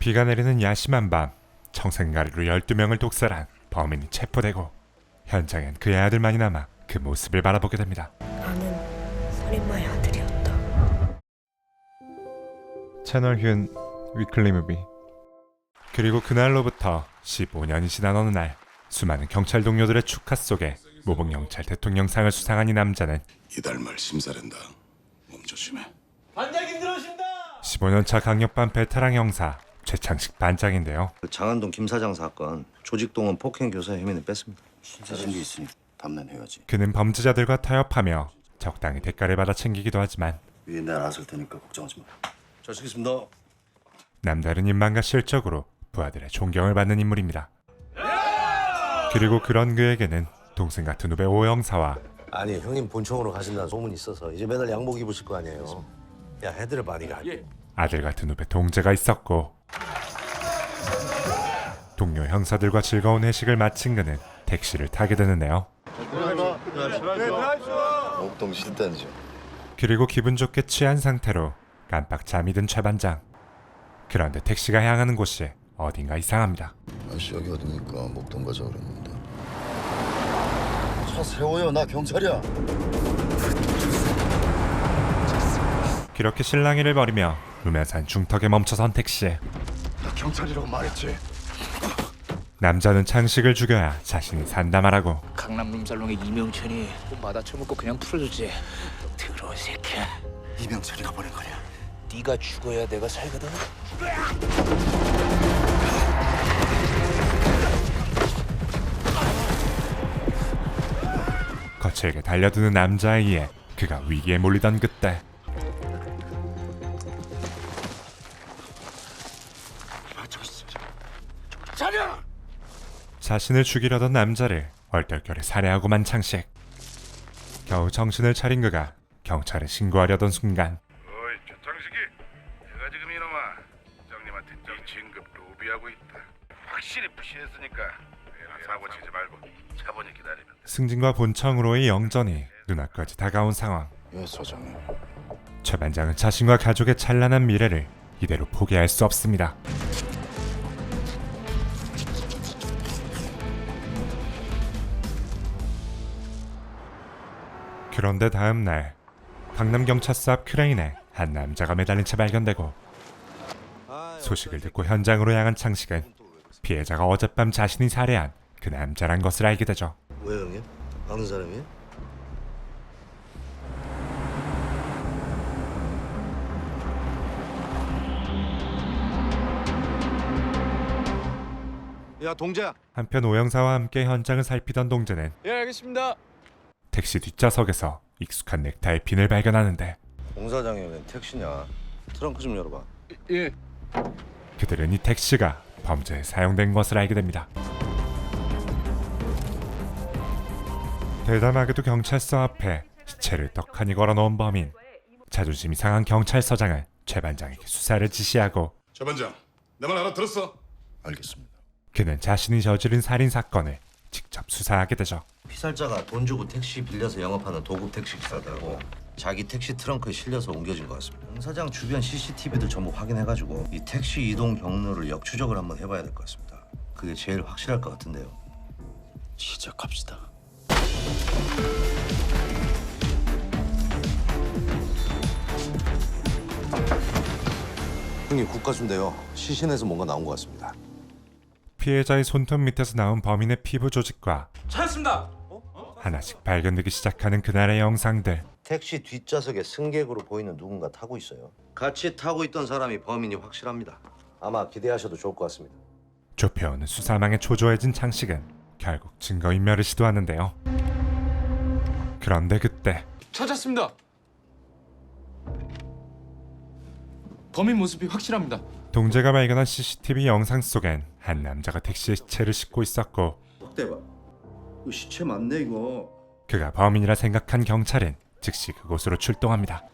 비가 내리는 야심한 밤, 청생가리로 12명을 독살한 범인이 체포되고 현장엔 그의 아들만이 남아 그 모습을 바라보게 됩니다. 나는 살인마의 아들이었다. 채널 휴 위클리 무비. 그리고 그날로부터 15년이 지난 어느 날, 수많은 경찰 동료들의 축하 속에 모범경찰 대통령상을 수상한 이 남자는 이달 말 심사된다. 몸 조심해. 반장님 들어오신다. 15년차 강력반 베테랑 형사 최창식 반장인데요. 장안동 김 사장 사건 조직동원 폭행 교사 혐의는 뺐습니다. 사진 게 있으니 담론해야지. 그는 범죄자들과 타협하며 적당히 대가를 받아 챙기기도 하지만 위에 날 아슬 테니까 걱정하지 마. 잘 쓰겠습니다. 남다른 인망과 실적으로 부하들의 존경을 받는 인물입니다. 그리고 그런 그에게는 동생 같은 후배 오 형사와 아니 형님 본청으로 가신다는 소문이 있어서 이제 맨날 양복 입으실 거 아니에요. 야 해드려 많이 가. 아들 같은 후배 동재가 있었고, 동료 형사들과 즐거운 회식을 마친 그는 택시를 타게 되는데요. 목동 실단지. 그리고 기분 좋게 취한 상태로 깜빡 잠이 든 최 반장. 그런데 택시가 향하는 곳이 어딘가 이상합니다. 아씨 여기 어디니까 목동 가자 그랬는데. 차 세워요. 나 경찰이야. 그렇게 실랑이를 벌이며 루면산 중턱에 멈춰선 택시. 나 경찰이라고 말했지. 남자는 창식을 죽여야 자신이 산다 말하고 강남 룸살롱의 이명천이 돈 받아 처먹고 그냥 풀어줬지. 더러운 새끼야. 이명철이가 보낸 거냐? 네가 죽어야 내가 살거든. 거칠게 달려드는 남자에 의해 그가 위기에 몰리던 그때 자신을 죽이려던 남자를 얼떨결에 살해하고만 창식. 겨우 정신을 차린 그가 경찰에 신고하려던 순간 어이 최창식이, 내가 지금 이놈아 부장님한테 네 진급 로비하고 있다. 확실히 푸시했으니까 사고 치지 말고 차분히 기다리면 돼. 승진과 본청으로의 영전이 눈앞까지 다가온 상황. 예 소장님. 최 반장은 자신과 가족의 찬란한 미래를 이대로 포기할 수 없습니다. 그런데 다음 날, 강남경찰서 앞 크레인에 한 남자가 매달린 채 발견되고, 소식을 듣고 현장으로 향한 창식은 피해자가 어젯밤 자신이 살해한 그 남자란 것을 알게 되죠. 왜 형님? 아는 사람이에요? 야 동재야. 한편 오영사와 함께 현장을 살피던 동재는 예 알겠습니다. 택시 뒷좌석에서 익숙한 넥타이 핀을 발견하는데 공 사장이 웬 택시냐? 트렁크 좀 열어봐. 예. 그들은 이 택시가 범죄에 사용된 것을 알게 됩니다. 대담하게도 경찰서 앞에 시체를 떡하니 걸어놓은 범인. 자존심이 상한 경찰서장은 최 반장에게 수사를 지시하고 최 반장, 내 말 알아들었어? 알겠습니다. 그는 자신이 저지른 살인 사건을 직접 수사하게 되죠. 피살자가 돈 주고 택시 빌려서 영업하는 도급 택시 기사다고 자기 택시 트렁크에 실려서 옮겨진 것 같습니다. 공 사장 주변 CCTV들 전부 확인해가지고 이 택시 이동 경로를 역추적을 한번 해봐야 될 것 같습니다. 그게 제일 확실할 것 같은데요. 시작합시다. 형님 국가순대요. 시신에서 뭔가 나온 것 같습니다. 피해자의 손톱 밑에서 나온 범인의 피부 조직과 찾았습니다. 하나씩 발견되기 시작하는 그날의 영상들. 택시 뒷좌석에 승객으로 보이는 누군가 타고 있어요. 같이 타고 있던 사람이 범인이 확실합니다. 아마 기대하셔도 좋을 것 같습니다. 좁혀오는 수사망에 초조해진 창식은 결국 증거인멸을 시도하는데요. 그런데 그때 찾았습니다. 범인 모습이 확실합니다. 동재가 발견한 CCTV 영상 속엔 한 남자가 택시에 시체를 싣고 있었고, 대박. 이거 시체 맞네 이거. 그가 범인이라 생각한 경찰은 즉시 그곳으로 출동합니다.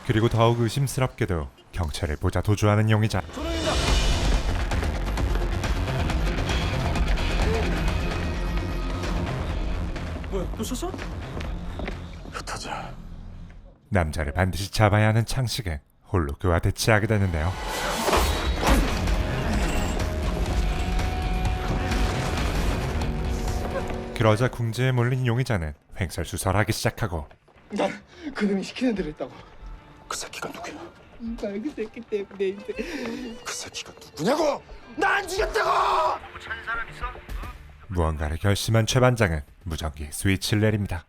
그리고 더욱 의심스럽게도 경찰을 보자 도주하는 용의자. 뭐야 또 쳤어? 흩어져. 남자를 반드시 잡아야 하는 창식은 홀로 그와 대치하게 되는데요. 그러자 궁지에 몰린 용의자는 횡설수설하기 시작하고 난 그놈이 시키는 대로 했다고. 그 새끼가 누구야? 날 그 새끼 때문에 이제 그 새끼가 누구냐고? 나 안 죽였다고! 무언가를 결심한 최 반장은 무전기에 스위치를 내립니다.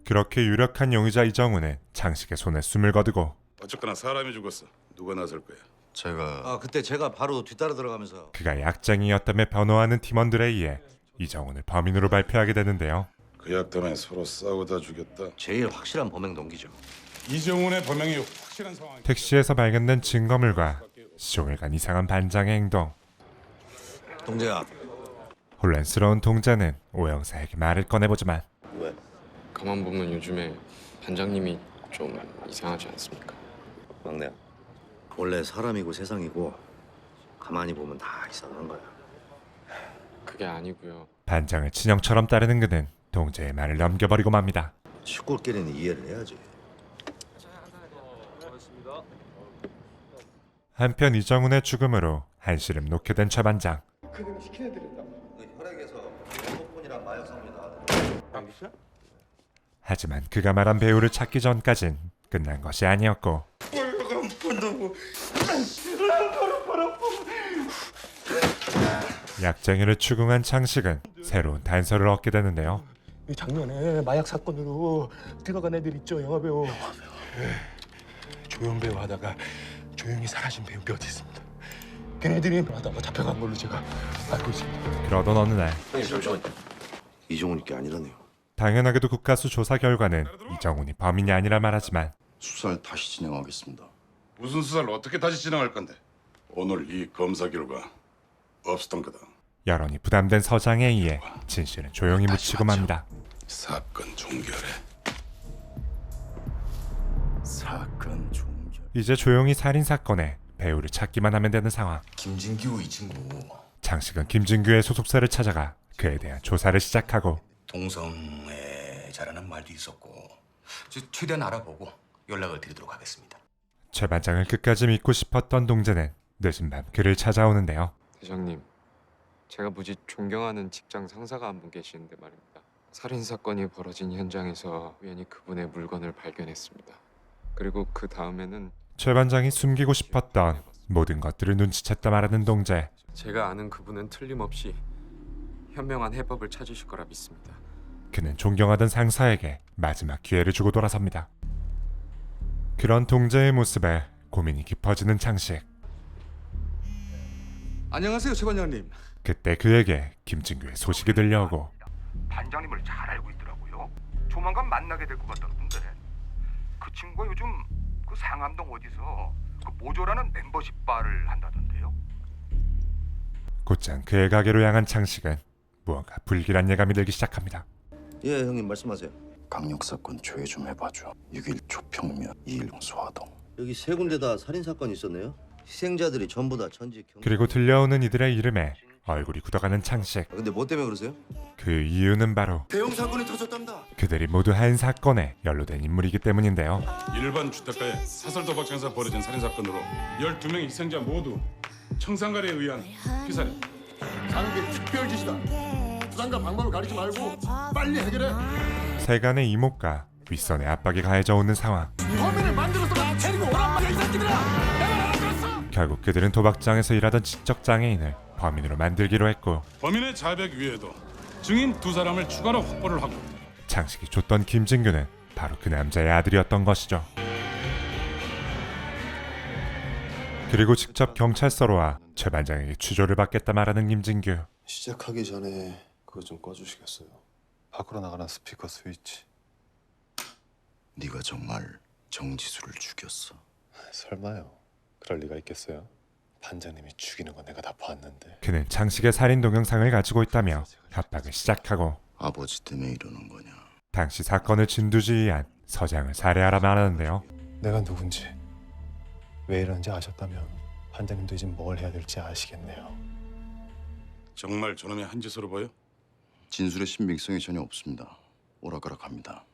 그렇게 유력한 용의자 이정우는 창식의 손에 숨을 거두고 어쨌거나 사람이 죽었어. 누가 나설 거야? 제가 그때 제가 바로 뒤따라 들어가면서 그가 약쟁이였다며 변호하는 팀원들에 의해 이정훈을 범인으로 발표하게 되는데요. 그 약 때문에 서로 싸우다 죽였다. 제일 확실한 범행 동기죠. 이정훈의 범행이 확실한 상황. 택시에서 발견된 증거물과 시종을 간 이상한 반장의 행동. 동재야. 혼란스러운 동자는 오영사에게 말을 꺼내보지만 왜? 가만 보면 요즘에 반장님이 좀 이상하지 않습니까? 막내야. 원래 사람이고 세상이고 가만히 보면 다 이상한 거야. 그게 아니고요. 반장을 친형처럼 따르는 그는 동재의 말을 넘겨버리고 맙니다. 식구끼리는 이해를 해야지. 한편 이정훈의 죽음으로 한시름 놓게 된 최 반장. 그놈이 시키는 대로 했다고. 혈액에서 헤모폰이랑 마약 성분이 나왔는데 하지만 그가 말한 배우를 찾기 전까진 끝난 것이 아니었고 약쟁이를 추궁한 창식은 새로운 단서를 얻게 되는데요. 이 작년에 마약 사건으로 들어간 애들 있죠, 영화배우. 조연배우 하다가 조용히 사라진 배우 몇 있습니다. 걔네들이 하다가 잡혀간 걸로 제가 알고 있습니다. 그러던 어느 날 이종훈이 게 아니라네요. 당연하게도 국가수 조사 결과는 이정훈이 범인이 아니라 말하지만 수사를 다시 진행하겠습니다. 무슨 수사를 어떻게 다시 진행할 건데? 오늘 이 검사 결과 없었던 거다. 여론이 부담된 서장에 의해 진실은 조용히 묻히고 맙니다. 사건 종결해. 사건 종결. 이제 조용히 살인사건에 배우를 찾기만 하면 되는 상황. 김진규 이 친구 창식은 김진규의 소속사를 찾아가 그에 대한 조사를 시작하고 동성애 자라는 말도 있었고 최대한 알아보고 연락을 드리도록 하겠습니다. 최 반장을 끝까지 믿고 싶었던 동재는 늦은 밤 그를 찾아오는데요. 대장님, 제가 무지 존경하는 직장 상사가 한 분 계시는데 말입니다. 살인 사건이 벌어진 현장에서 우연히 그분의 물건을 발견했습니다. 그리고 그 다음에는 최 반장이 숨기고 싶었던 모든 것들을 눈치챘다 말하는 동재. 제가 아는 그분은 틀림없이 현명한 해법을 찾으실 거라 믿습니다. 그는 존경하던 상사에게 마지막 기회를 주고 돌아섭니다. 그런 동재의 모습에 고민이 깊어지는 창식. 안녕하세요, 최 반장님. 그때 그에게 김진규의 소식이 들려오고 반장님을 잘 알고 있더라고요. 조만간 만나게 될 것 같다던데. 그 친구가 요즘 그 상암동 어디서 그 모조라는 멤버십 바를 한다던데요. 곧장 그의 가게로 향한 창식은 무언가 불길한 예감이 들기 시작합니다. 예, 형님 말씀하세요. 강력 사건 조회 좀 해봐줘. 6일 조평면 2일 수화동. 여기 세 군데 다 살인 사건이 있었네요. 희생자들이 전부 다 전직 경. 그리고 들려오는 이들의 이름에 얼굴이 굳어가는 창식. 근데 뭐 때문에 그러세요? 그 이유는 바로 대형 사건이 터졌답니다. 그들이 모두 한 사건에 연루된 인물이기 때문인데요. 일반 주택가에 사설 도박장에서 벌어진 살인 사건으로 12명의 희생자 모두 청산가리에 의한 피살이. 상계 특별지시다. 부산과 방법을 가리지 말고 빨리 해결해. 세간의 이목과 윗선의 압박이 가해져 오는 상황. 범인을 만들어서 나 데리고 오란 말이야, 이 새끼들아. 내가 알아들었어. 결국 그들은 도박장에서 일하던 지적 장애인을 범인으로 만들기로 했고 범인의 자백 위에도 증인 2사람을 추가로 확보를 하고 창식이 줬던 김진규는 바로 그 남자의 아들이었던 것이죠. 그리고 직접 경찰서로 와 최 반장에게 추조를 받겠다 말하는 김진규. 시작하기 전에 그거 좀 꺼주시겠어요? 밖으로 나가는 스피커 스위치. 네가 정말 정지수를 죽였어? 설마요. 그럴 리가 있겠어요? 반장님이 죽이는 거 내가 다 봤는데. 그는 창식의 살인 동영상을 가지고 있다며 협박을 시작하고 아버지 때문에 이러는 거냐? 당시 사건을 진두지휘한 서장을 살해하라 말하는데요. 내가 누군지 왜 이런지 아셨다면 반장님도 이제 뭘 해야 될지 아시겠네요. 정말 저놈이 한 짓으로 보여? 진술의 신빙성이 전혀 없습니다. 오락가락합니다.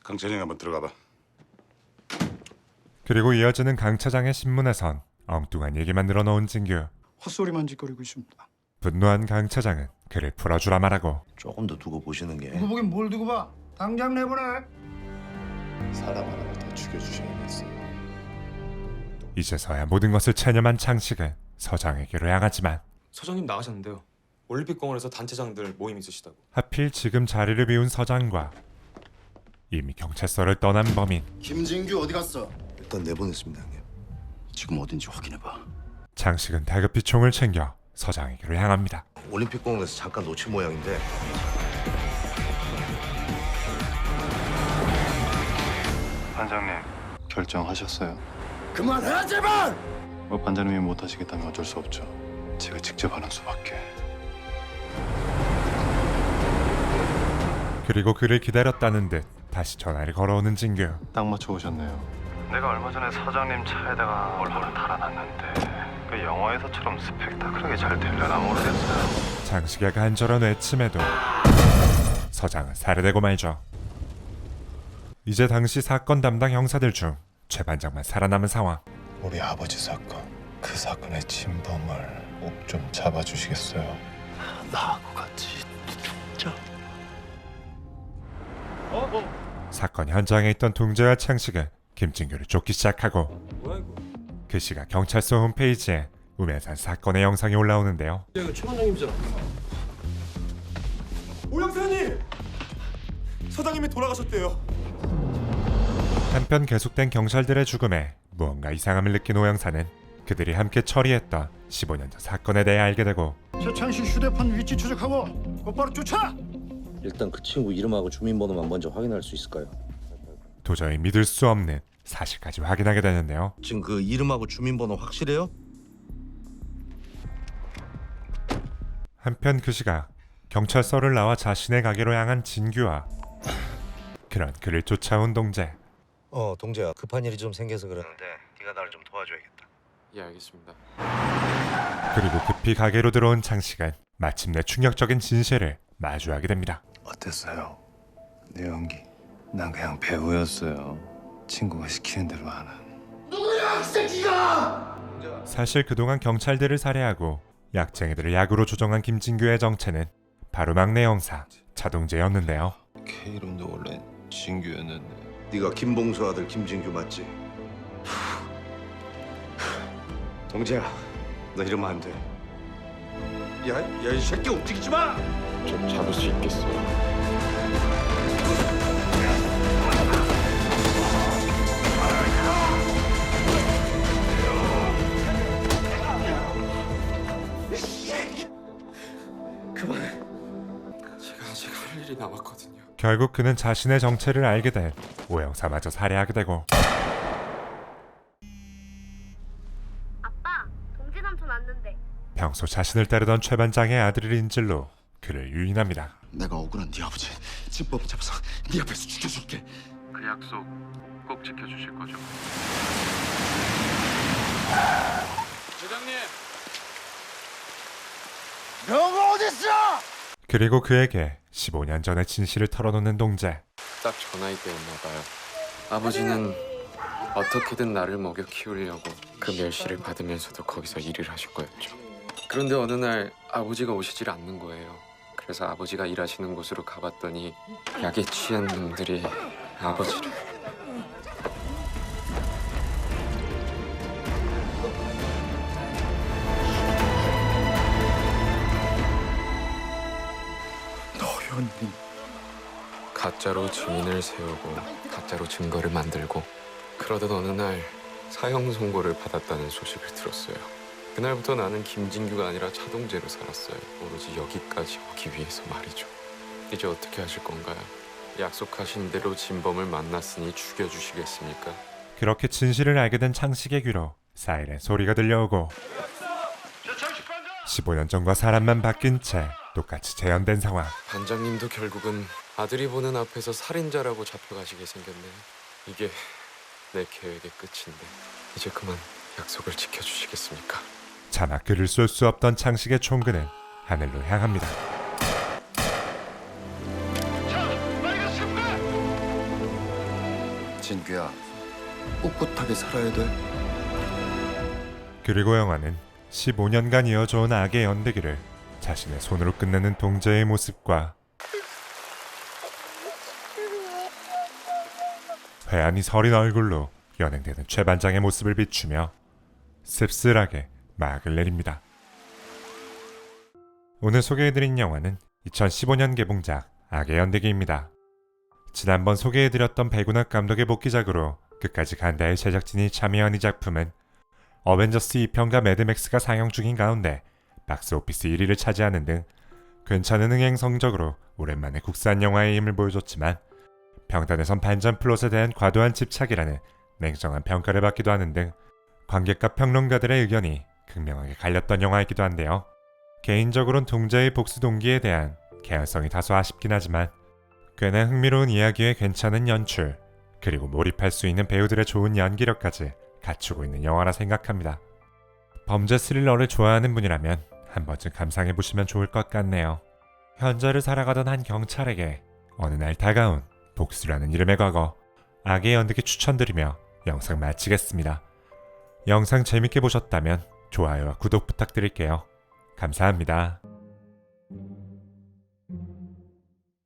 강찬영 한번 들어가봐. 그리고 이어지는 강 차장의 신문에선 엉뚱한 얘기만 늘어놓은 진규. 헛소리만 짓거리고 있습니다. 분노한 강 차장은 그를 풀어주라 말하고 조금 더 두고 보시는 게. 두고 보긴 뭘 두고 봐. 당장 내보내. 사람 하나를 더 죽여주셔야겠어요. 이제서야 모든 것을 체념한 창식은 서장에게로 향하지만 서장님 나가셨는데요. 올림픽공원에서 단체장들 모임 있으시다고. 하필 지금 자리를 비운 서장과 이미 경찰서를 떠난 범인. 김진규 어디 갔어? 일단 내보냈습니다, 형님. 지금 어딘지 확인해봐. 창식은 다급히 총을 챙겨 서장에게로 향합니다. 올림픽공원에서 잠깐 놓친 모양인데. 반장님 결정하셨어요? 그만해 제발! 뭐 반장님이 못하시겠다면 어쩔 수 없죠. 제가 직접 하는 수밖에. 그리고 그를 기다렸다는 듯 다시 전화를 걸어오는 진규. 딱 맞춰 오셨네요. 내가 얼마 전에 사장님 차에다가 얼굴을 달아놨는데 그 영화에서처럼 스펙타클하게 잘 되려나 모르겠어요. 창식의 간절한 외침에도 서장은 살해되고 말죠. 이제 당시 사건 담당 형사들 중 최 반장만 살아남은 상황. 우리 아버지 사건, 그 사건의 진범을 꼭 좀 잡아주시겠어요? 나하고 같이 죽자. 사건 현장에 있던 동재와 창식은 김진규를 쫓기 시작하고 뭐야 이거? 그 시각 경찰서 홈페이지에 우매산 사건의 영상이 올라오는데요. 야 이거 최 반장님이잖아. 오 형사님! 서장님이 돌아가셨대요. 한편 계속된 경찰들의 죽음에 무언가 이상함을 느낀 오영사는 그들이 함께 처리했던 15년 전 사건에 대해 알게 되고 최창식 휴대폰 위치 추적하고 곧바로 쫓아. 일단 그 친구 이름하고 주민번호만 먼저 확인할 수 있을까요? 도저히 믿을 수 없는 사실까지 확인하게 되는데요. 지금 그 이름하고 주민번호 확실해요? 한편 그 시각 경찰서를 나와 자신의 가게로 향한 진규와 그런 그를 쫓아온 동재. 동재야, 급한 일이 좀 생겨서 그러는데 네가 나를 좀 도와줘야겠다. 예, 알겠습니다. 그리고 급히 가게로 들어온 창식은 마침내 충격적인 진실을 마주하게 됩니다. 어땠어요? 내 연기. 난 그냥 배우였어요. 친구가 시키는 대로 안 한. 누구야 이 새끼가! 사실 그동안 경찰들을 살해하고 약쟁이들을 약으로 조종한 김진규의 정체는 바로 막내 형사 차동재였는데요. K 이름도 원래 진규였는데. 네가 김봉수 아들 김진규 맞지? 동재야, 너 이러면 안 돼. 야 이 새끼 움직이지 마! 저 잡을 수 있겠어요? 그만해. 제가 아직 할 일이 남았거든요. 결국 그는 자신의 정체를 알게 된 오영사마저 살해하게 되고 아빠, 동재 삼촌 왔는데. 평소 자신을 따르던 최 반장의 아들을 인질로 그를 유인합니다. 내가 억울한 네 아버지 진범 잡아서 네 앞에서 죽여줄게. 그 약속 꼭 지켜주실 거죠? 회장님! 명호 어딨어? 그리고 그에게 15년 전의 진실을 털어놓는 동재. 딱 전화이 때였나 봐요. 아버지는 어떻게든 나를 먹여 키우려고 그 멸시를 받으면서도 거기서 일을 하실 거였죠. 그런데 어느 날 아버지가 오시질 않는 거예요. 그래서 아버지가 일하시는 곳으로 가봤더니 약에 취한 놈들이 아버지를... 너였니? 가짜로 증인을 세우고 가짜로 증거를 만들고 그러던 어느 날 사형 선고를 받았다는 소식을 들었어요. 그날부터 나는 김진규가 아니라 차동재로 살았어요. 오로지 여기까지 오기 위해서 말이죠. 이제 어떻게 하실 건가요? 약속하신 대로 진범을 만났으니 죽여주시겠습니까? 그렇게 진실을 알게 된 창식의 귀로 사이렌 소리가 들려오고 15년 전과 사람만 바뀐 채 똑같이 재현된 상황. 반장님도 결국은 아들이 보는 앞에서 살인자라고 잡혀가시게 생겼네요. 이게 내 계획의 끝인데 이제 그만 약속을 지켜주시겠습니까? 차마 그를 쏠 수 없던 창식의 총구는 하늘로 향합니다. 진규야, 꿋꿋하게 살아야 돼. 그리고 영화는 15년간 이어져온 악의 연대기를 자신의 손으로 끝내는 동재의 모습과 회한이 서린 얼굴로 연행되는 최반장의 모습을 비추며 씁쓸하게 막을 내립니다. 오늘 소개해드린 영화는 2015년 개봉작 악의 연대기입니다. 지난번 소개해드렸던 배구낙 감독의 복귀작으로 끝까지 간다의 제작진이 참여한 이 작품은 어벤져스 2편과 매드맥스가 상영 중인 가운데 박스오피스 1위를 차지하는 등 괜찮은 흥행 성적으로 오랜만에 국산 영화의 힘을 보여줬지만 평단에선 반전 플롯에 대한 과도한 집착이라는 냉정한 평가를 받기도 하는 등 관객과 평론가들의 의견이 극명하게 갈렸던 영화이기도 한데요. 개인적으로는 동재의 복수 동기에 대한 개연성이 다소 아쉽긴 하지만 꽤나 흥미로운 이야기에 괜찮은 연출, 그리고 몰입할 수 있는 배우들의 좋은 연기력까지 갖추고 있는 영화라 생각합니다. 범죄 스릴러를 좋아하는 분이라면 한 번쯤 감상해보시면 좋을 것 같네요. 현저를 살아가던 한 경찰에게 어느 날 다가온 복수라는 이름의 과거, 악의 연대기 추천드리며 영상 마치겠습니다. 영상 재밌게 보셨다면 좋아요와 구독 부탁드릴게요. 감사합니다.